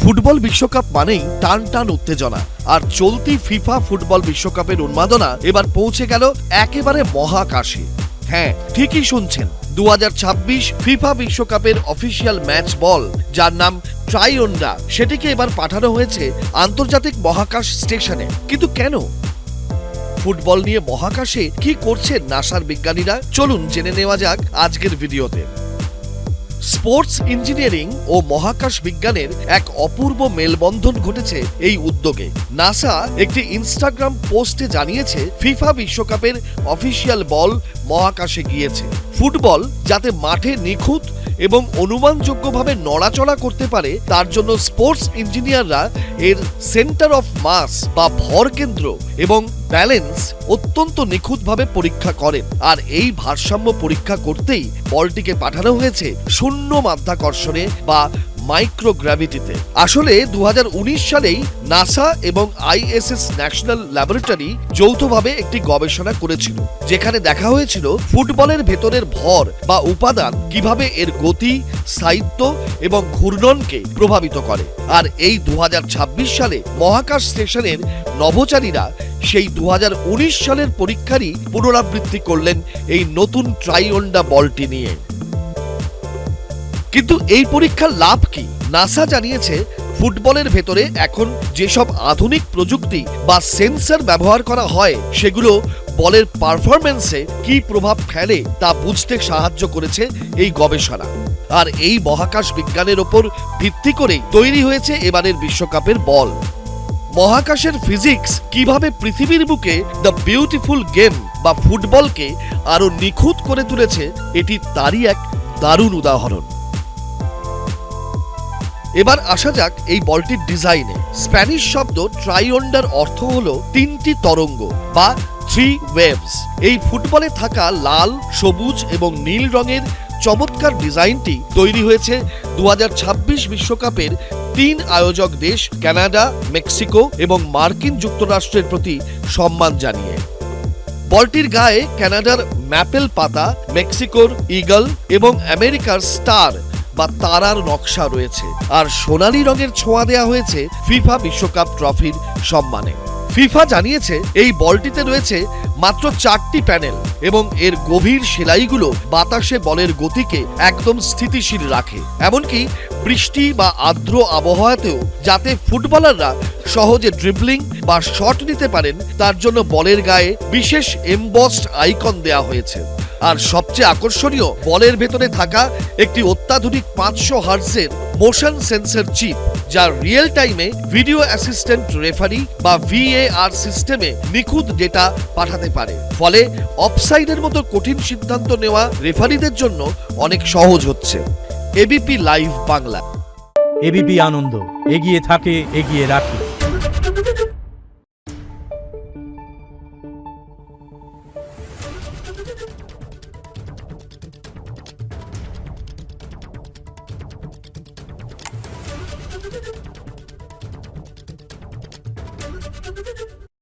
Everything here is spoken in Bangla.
ফুটবল বিশ্বকাপ মানেই টান টান উত্তেজনা, আর চলতি ফিফা ফুটবল বিশ্বকাপের উন্মাদনা এবার পৌঁছে গেল একেবারে মহাকাশে। হ্যাঁ, ঠিকই শুনছেন, 2026 ফিফা বিশ্বকাপের অফিসিয়াল ম্যাচ বল, যার নাম ট্রাইওন্ডা, সেটিকে এবার পাঠানো হয়েছে আন্তর্জাতিক মহাকাশ স্টেশনে। কিন্তু কেন? ফুটবল নিয়ে মহাকাশে কি করছেন নাসার বিজ্ঞানীরা? চলুন জেনে নেওয়া যাক আজকের ভিডিওতে। স্পোর্টস ইঞ্জিনিয়ারিং ও মহাকাশ বিজ্ঞানের এক অপূর্ব মেলবন্ধন ঘটেছে এই উদ্যোগে। নাসা একটি ইনস্টাগ্রাম পোস্টে জানিয়েছে, ফিফা বিশ্বকাপের অফিসিয়াল বল মহাকাশে গিয়েছে। ফুটবল যাতে মাঠে নিখুঁত এবং অনুমানযোগ্যভাবে নড়াচড়া করতে পারে, তার জন্য স্পোর্টস ইঞ্জিনিয়াররা এর সেন্টার অফ মাস বা ভর কেন্দ্র এবং ব্যালেন্স অত্যন্ত নিখুঁতভাবে পরীক্ষা করেন। আর এই ভারসাম্য পরীক্ষা করতেই বলটিকে পাঠানো হয়েছে শূন্য মাধ্যাকর্ষণে বা মাইক্রোগ্র্যাভিটিতে। আসলে 2019 সালেই নাসা এবং আইএসএস ন্যাশনাল ল্যাবরেটরি যৌথভাবে একটি গবেষণা করেছিল, যেখানে দেখা হয়েছিল ফুটবলের ভেতরের ভর বা উপাদান কিভাবে এর গতি, স্থায়িত্ব এবং ঘূর্ণনকে প্রভাবিত করে। আর এই 2026 সালে মহাকাশ স্টেশনের নভোচারীরা সেই 2019 সালের পরীক্ষারই পুনরাবৃত্তি করলেন এই নতুন ট্রাইওন্ডা বলটি নিয়ে। কিন্তু এই পরীক্ষার লাভ কি? নাসা জানিয়েছে, ফুটবলের ভেতরে এখন যেসব আধুনিক প্রযুক্তি বা সেন্সর ব্যবহার করা হয়, সেগুলো বলের পারফরম্যান্সে কি প্রভাব ফেলে তা বুঝতে সাহায্য করেছে এই গবেষণা। আর এই মহাকাশ বিজ্ঞানের ওপর ভিত্তি করেই তৈরি হয়েছে এবারের বিশ্বকাপের বল। মহাকাশের ফিজিক্স কিভাবে পৃথিবীর বুকে দ্য বিউটিফুল গেম বা ফুটবলকে আরো নিখুঁত করে তুলেছে, এটি তারই এক দারুণ উদাহরণ। এবার আসা যাক এই বলটির ডিজাইনে। স্প্যানিশ শব্দ ট্রাইওন্ডার অর্থ হলো তিনটি তরঙ্গ বা থ্রি ওয়েভস। এই ফুটবলে থাকা লাল, সবুজ এবং নীল রঙের চমৎকার ডিজাইনটি তৈরি হয়েছে 2026 বিশ্বকাপের 3 আয়োজক দেশ কানাডা, মেক্সিকো এবং মার্কিন যুক্তরাষ্ট্রের প্রতি সম্মান জানিয়ে। বলটির গায়ে কানাডার ম্যাপেল পাতা, মেক্সিকোর ঈগল এবং আমেরিকার স্টার বা তারার নকশা রয়েছে। আর সোনালী রঙের ছোঁয়া দেওয়া হয়েছে ফিফা বিশ্বকাপ ট্রফির সম্মানে। ফিফা জানিয়েছে, এই বলটিতে রয়েছে মাত্র 4টি প্যানেল এবং এর গভীর সেলাইগুলো বাতাসে বলের গতিকে একদম স্থিতিশীল রাখে, এমনকি বৃষ্টি বা আর্দ্র আবহাওয়াতেও যাতে ফুটবলাররা সহজে ড্রিবলিং বা শট নিতে পারেন, তার জন্য বলের গায়ে বিশেষ এমবসড আইকন দেওয়া হয়েছে। আর সবচেয়ে আকর্ষণীয়, বলের ভেতরে থাকা একটি অত্যাধুনিক 500 হার্টজের মোশন সেন্সর চিপ, যা রিয়েল টাইমে ভিডিও অ্যাসিস্ট্যান্ট রেফারি বা VAR সিস্টেমে নিখুঁত ডেটা পাঠাতে পারে। ফলে অফসাইডের মতো কঠিন সিদ্ধান্ত নেওয়া রেফারিদের জন্য অনেক সহজ হচ্ছে। ABP live Bangla. এবিপি আনন্দ এগিয়ে থাকে, এগিয়ে রাখে।